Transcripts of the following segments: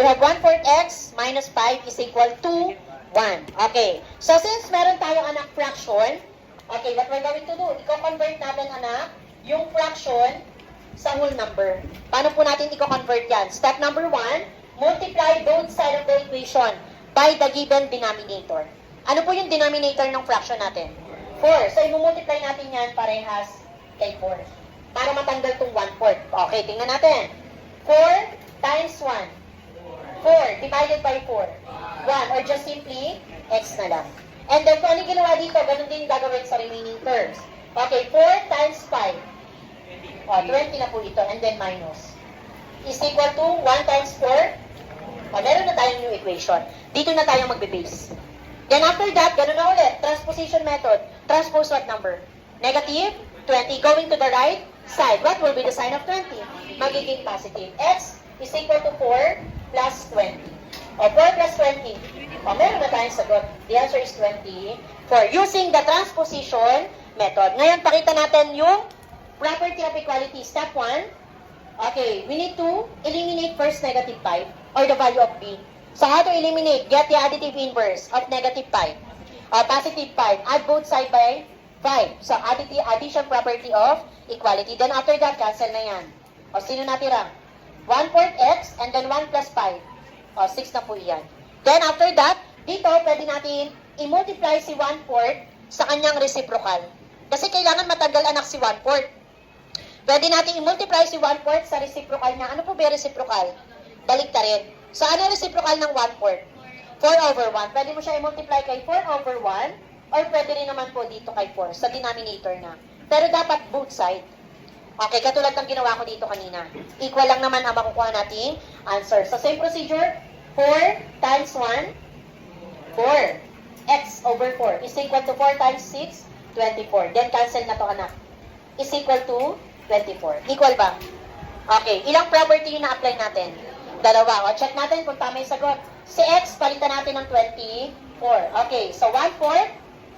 we have 1/4 x minus 5 is equal to 1. Okay. So, since meron tayong anak fraction, okay, what we're going to do, i-convert natin anak yung fraction sa whole number. Paano po natin i-convert yan? Step number 1, multiply both sides of the equation by the given denominator. Ano po yung denominator ng fraction natin? 4. So, i-multiply natin yan parehas kay 4. Para matanggal itong 1/4. Okay, tingnan natin. 4 times 1. 4 divided by 4. 1 or just simply x na lang. And then, kung ano ginawa dito, ganun din gagawin sa remaining terms. Okay, 4 times 5. 20 na po ito. And then minus. Is equal to 1 times 4. Meron na tayong new equation. Dito na tayo magbe-base. Then after that, ganun na ulit. Transposition method. Transpose what number? Negative 20. Going to the right side. What will be the sign of 20? Magiging positive. X is equal to 4 plus 20. 4 plus 20. Meron na tayong sagot. The answer is 20 for using the transposition method. Ngayon, pakita natin yung property of equality. Step 1. Okay, we need to eliminate first negative 5 or the value of b. So how to eliminate? Get the additive inverse of negative 5. Positive 5. Add both side by 5. So addition property of equality. Then after that, cancel na yan. Sino natira? 1/4 x and then 1 plus 5. 6 na po yan. Then after that, dito pwede natin i-multiply si 1/4 sa kanyang reciprocal. Kasi kailangan matanggal anak si 1/4. Pwede natin i-multiply si 1/4 sa reciprocal niya. Ano po ba reciprocal? Baliktarin. So, ano reciprocal ng 1/4? 4/1. Pwede mo siya i-multiply kay 4/1 or pwede rin naman po dito kay 4 sa denominator na. Pero dapat both side. Okay, katulad ng ginawa ko dito kanina. Equal lang naman ang makukuha nating answer. So, same procedure. 4 times 1, 4. X over 4 is equal to 4 times 6, 24. Then, cancel na to anak. Is equal to 24. Equal ba? Okay, ilang property yung na-apply natin? Dalawa. O, check natin kung tama yung sagot. Si x, palitan natin ng 24. Okay, so 1/4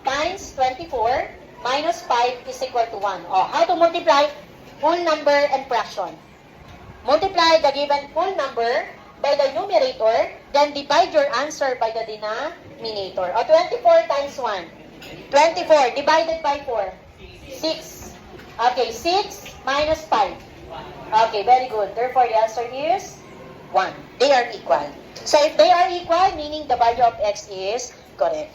times 24 minus 5 is equal to 1. O, how to multiply whole number and fraction? Multiply the given whole number by the numerator, then divide your answer by the denominator. O, 24 times 1. 24 divided by 4. 6. Okay, 6 minus 5. Okay, very good. Therefore, the answer is 1. They are equal. So, if they are equal, meaning the value of x is correct.